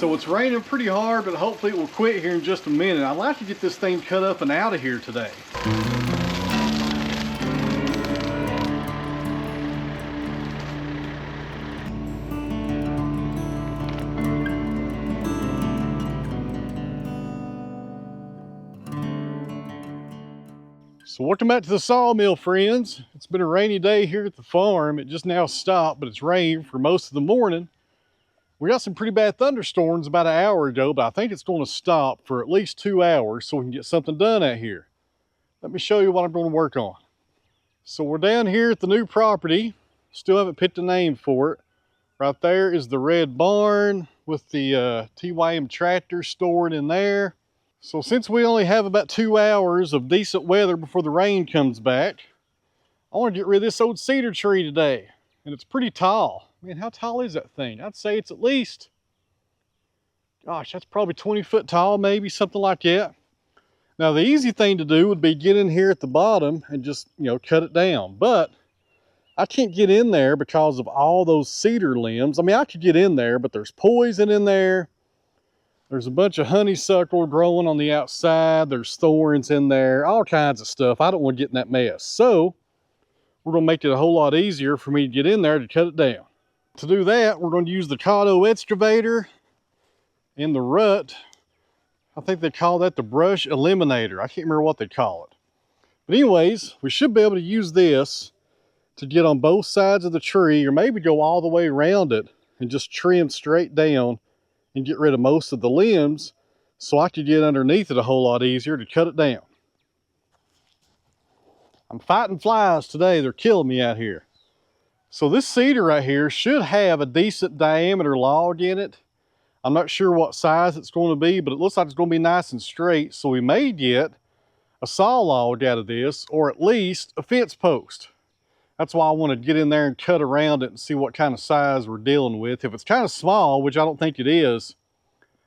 So it's raining pretty hard, but hopefully it will quit here in just a minute. I'd like to get this thing cut up and out of here today. So welcome back to the sawmill, friends. It's been a rainy day here at the farm. It just now stopped, but it's rained for most of the morning. We got some pretty bad thunderstorms about an hour ago, but I think it's going to stop for at least 2 hours so we can get something done out here. Let me show you what I'm going to work on. So we're down here at the new property. Still haven't picked a name for it. Right there is the red barn with the TYM tractor stored in there. So since we only have about 2 hours of decent weather before the rain comes back, I want to get rid of this old cedar tree today. And it's pretty tall. Man, how tall is that thing? I'd say it's at least, gosh, that's probably 20 foot tall, maybe something like that. Now the easy thing to do would be get in here at the bottom and just, cut it down. But I can't get in there because of all those cedar limbs. I mean, I could get in there, but there's poison in there. There's a bunch of honeysuckle growing on the outside. There's thorns in there, all kinds of stuff. I don't want to get in that mess. So we're going to make it a whole lot easier for me to get in there to cut it down. To do that, we're going to use the Cotto excavator in the rut. I think they call that the brush eliminator. I can't remember what they call it. But anyways, we should be able to use this to get on both sides of the tree, or maybe go all the way around it and just trim straight down and get rid of most of the limbs so I could get underneath it a whole lot easier to cut it down. I'm fighting flies today. They're killing me out here. So this cedar right here should have a decent diameter log in it. I'm not sure what size it's going to be, but it looks like it's going to be nice and straight. So we may get a saw log out of this, or at least a fence post. That's why I want to get in there and cut around it and see what kind of size we're dealing with. If it's kind of small, which I don't think it is,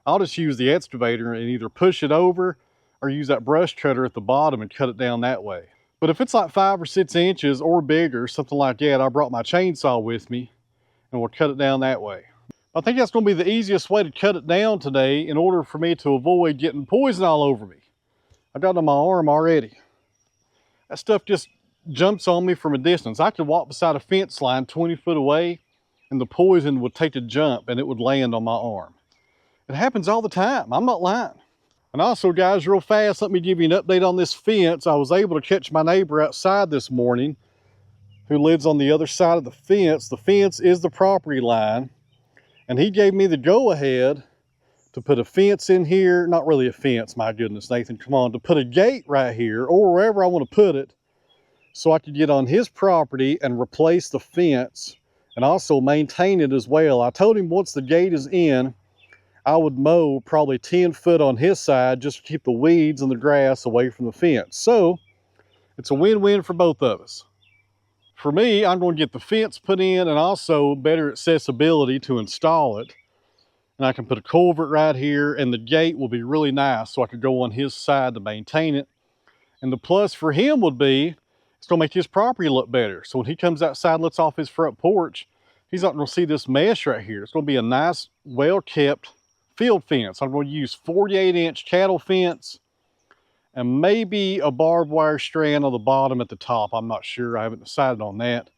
I'll just use the excavator and either push it over or use that brush cutter at the bottom and cut it down that way. But if it's like 5 or 6 inches or bigger, something like that, I brought my chainsaw with me and we'll cut it down that way. I think that's going to be the easiest way to cut it down today in order for me to avoid getting poison all over me. I got it on my arm already. That stuff just jumps on me from a distance. I could walk beside a fence line 20 foot away and the poison would take a jump and it would land on my arm. It happens all the time. I'm not lying. And also, guys, real fast, let me give you an update on this fence. I was able to catch my neighbor outside this morning who lives on the other side of the fence. The fence is the property line, and he gave me the go-ahead to put a fence in here. Not really a fence, my goodness, Nathan, come on. To put a gate right here or wherever I want to put it so I could get on his property and replace the fence and also maintain it as well. I told him once the gate is in, I would mow probably 10 foot on his side just to keep the weeds and the grass away from the fence. So it's a win-win for both of us. For me, I'm going to get the fence put in and also better accessibility to install it. And I can put a culvert right here, and the gate will be really nice so I could go on his side to maintain it. And the plus for him would be, it's going to make his property look better. So when he comes outside and lets off his front porch, he's not going to see this mess right here. It's going to be a nice, well-kept field fence. I'm going to use 48-inch cattle fence and maybe a barbed wire strand on the bottom at the top. I'm not sure. I haven't decided on that.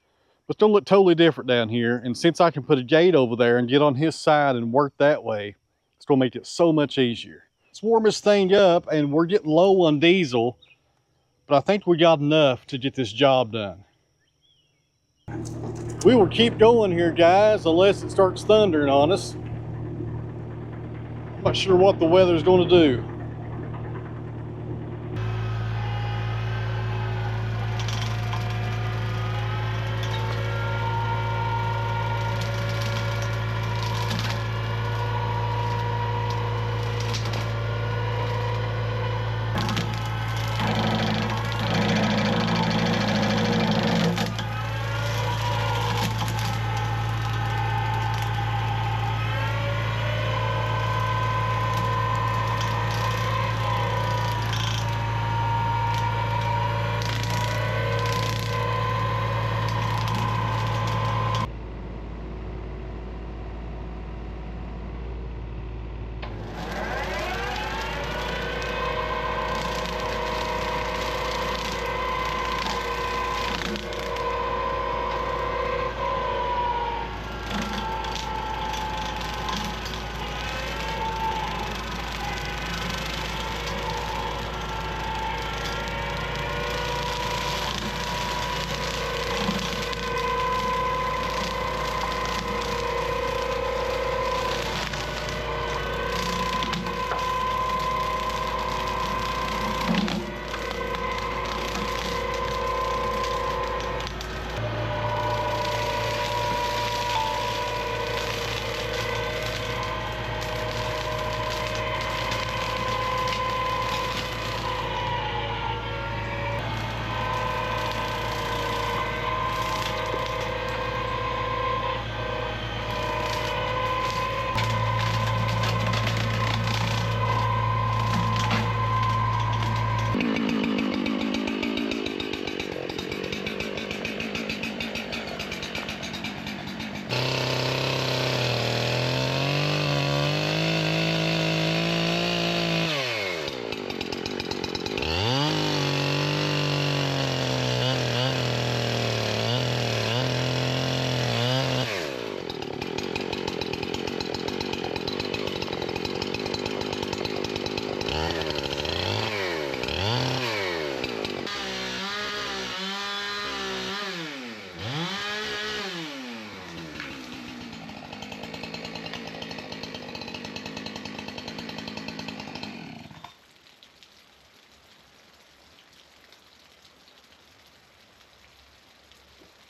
But it's going to look totally different down here. And since I can put a gate over there and get on his side and work that way, it's going to make it so much easier. Let's warm this thing up, and we're getting low on diesel, but I think we got enough to get this job done. We will keep going here, guys, unless it starts thundering on us. I'm not sure what the weather's going to do.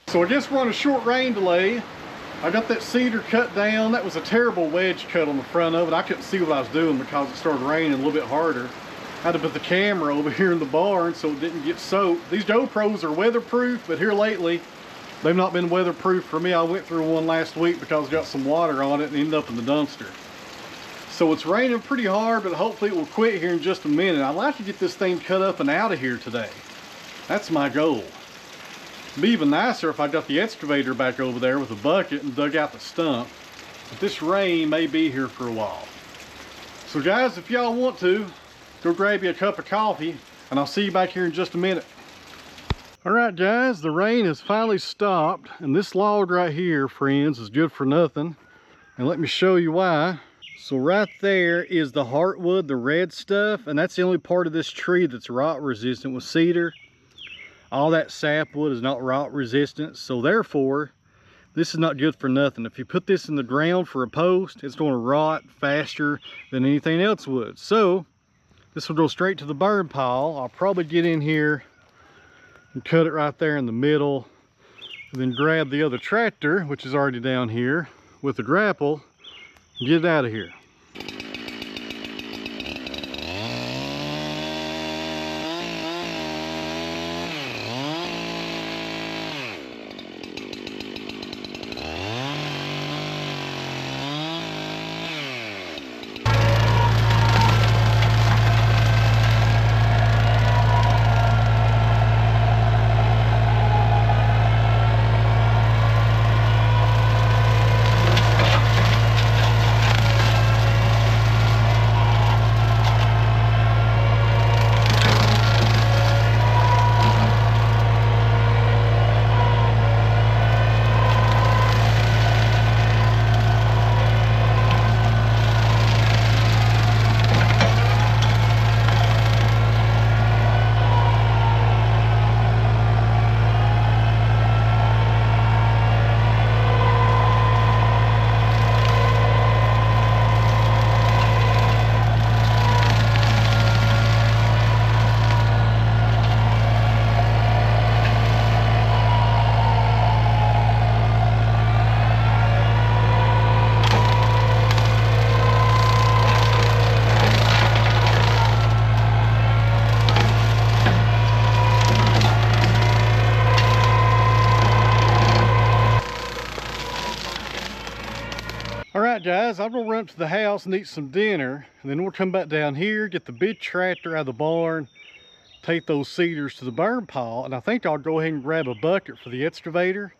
So I guess we're on a short rain delay. I got that cedar cut down. That was a terrible wedge cut on the front of it. I couldn't see what I was doing because it started raining a little bit harder. I had to put the camera over here in the barn so it didn't get soaked. These GoPros are weatherproof, but here lately, they've not been weatherproof for me. I went through one last week because it got some water on it and ended up in the dumpster. So it's raining pretty hard, but hopefully it will quit here in just a minute. I'd like to get this thing cut up and out of here today. That's my goal. It'd be even nicer if I got the excavator back over there with a bucket and dug out the stump. But this rain may be here for a while. So guys, if y'all want to, go grab you a cup of coffee and I'll see you back here in just a minute. All right guys, the rain has finally stopped, and this log right here, friends, is good for nothing. And let me show you why. So right there is the heartwood, the red stuff, and that's the only part of this tree that's rot resistant with cedar. All that sapwood is not rot resistant, so therefore this is not good for nothing. If you put this in the ground for a post, it's going to rot faster than anything else would. So this will go straight to the burn pile. I'll probably get in here and cut it right there in the middle, and then grab the other tractor, which is already down here, with the grapple and get it out of here. Alright guys, I'm going to run up to the house and eat some dinner, and then we'll come back down here, get the big tractor out of the barn, take those cedars to the burn pile, and I think I'll go ahead and grab a bucket for the excavator,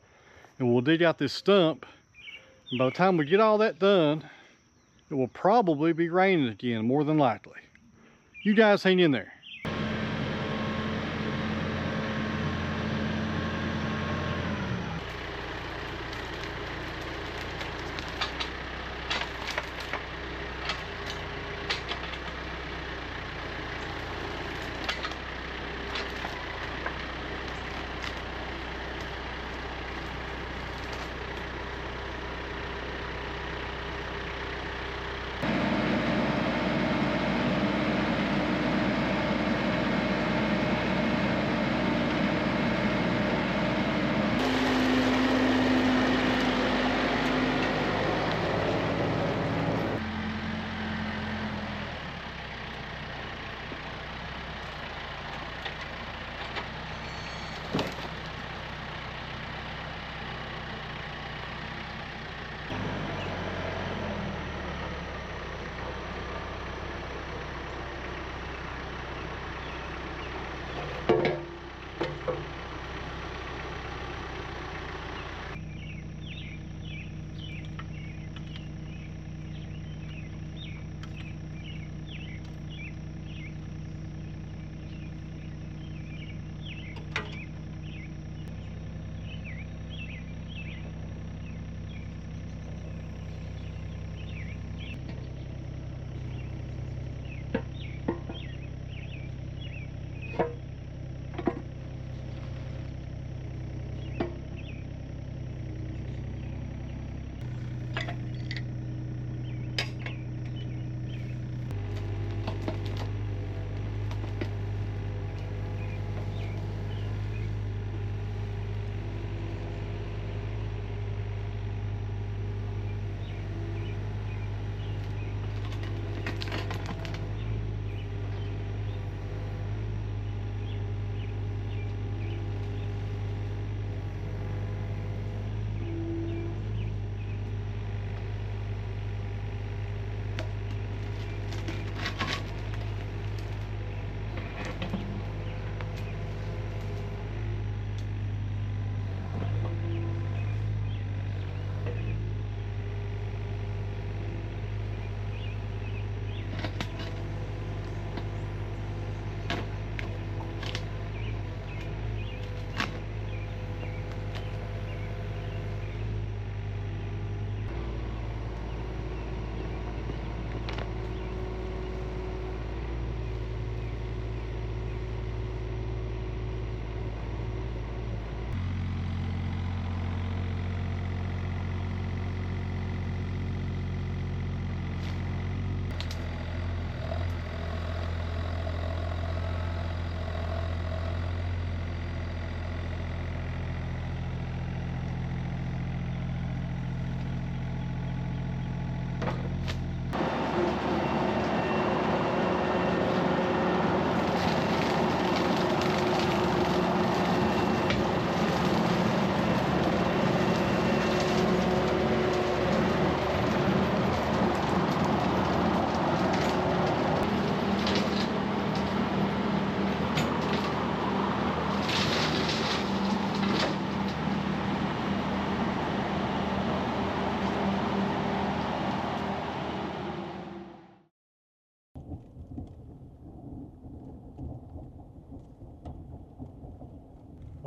and we'll dig out this stump. And by the time we get all that done, it will probably be raining again, more than likely. You guys hang in there.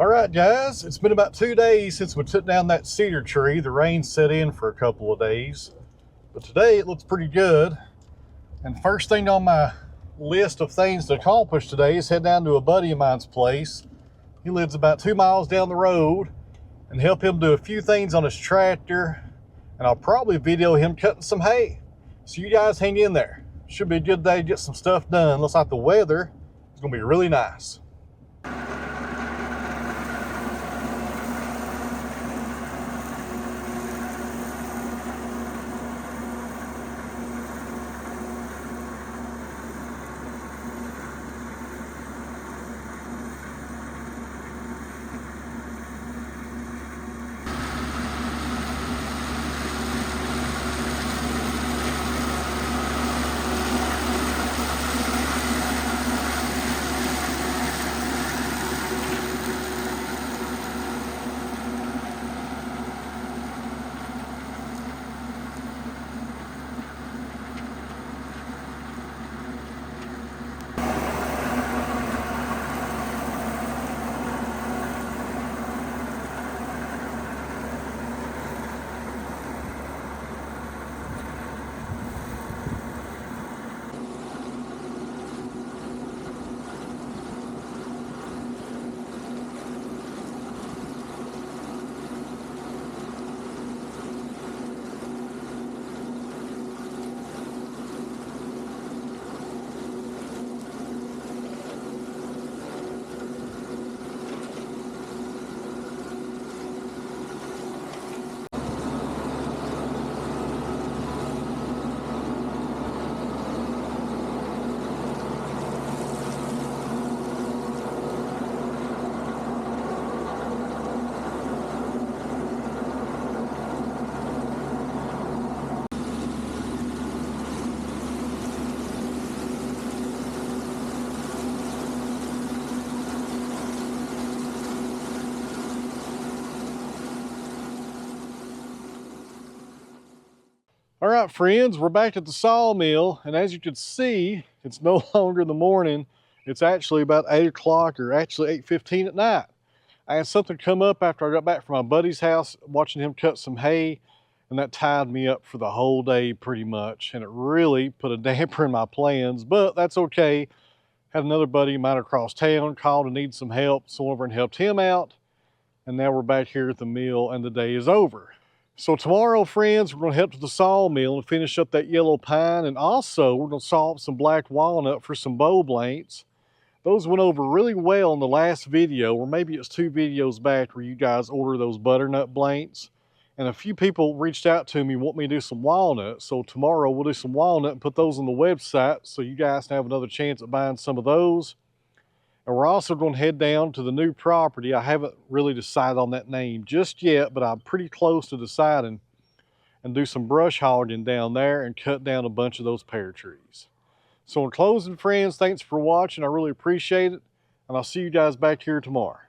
All right, guys, it's been about 2 days since we took down that cedar tree. The rain set in for a couple of days, but today it looks pretty good. And first thing on my list of things to accomplish today is head down to a buddy of mine's place. He lives about 2 miles down the road, and help him do a few things on his tractor, and I'll probably video him cutting some hay. So you guys hang in there. Should be a good day to get some stuff done. Looks like the weather is gonna be really nice. All right, friends, we're back at the sawmill, and as you can see, it's no longer the morning. It's actually about 8 o'clock, or actually 8:15 at night. I had something come up after I got back from my buddy's house, watching him cut some hay, and that tied me up for the whole day pretty much, and it really put a damper in my plans, but that's okay. Had another buddy of mine across town called and needed some help, so I went over and helped him out, and now we're back here at the mill, and the day is over. So tomorrow, friends, we're going to head to the sawmill and finish up that yellow pine, and also we're going to saw up some black walnut for some bow blanks. Those went over really well in the last video, or maybe it's 2 videos back, where you guys order those butternut blanks. And a few people reached out to me and want me to do some walnut. So tomorrow we'll do some walnut and put those on the website so you guys can have another chance at buying some of those. And we're also going to head down to the new property. I haven't really decided on that name just yet, but I'm pretty close to deciding, and do some brush hogging down there and cut down a bunch of those pear trees. So in closing, friends, thanks for watching. I really appreciate it, and I'll see you guys back here tomorrow.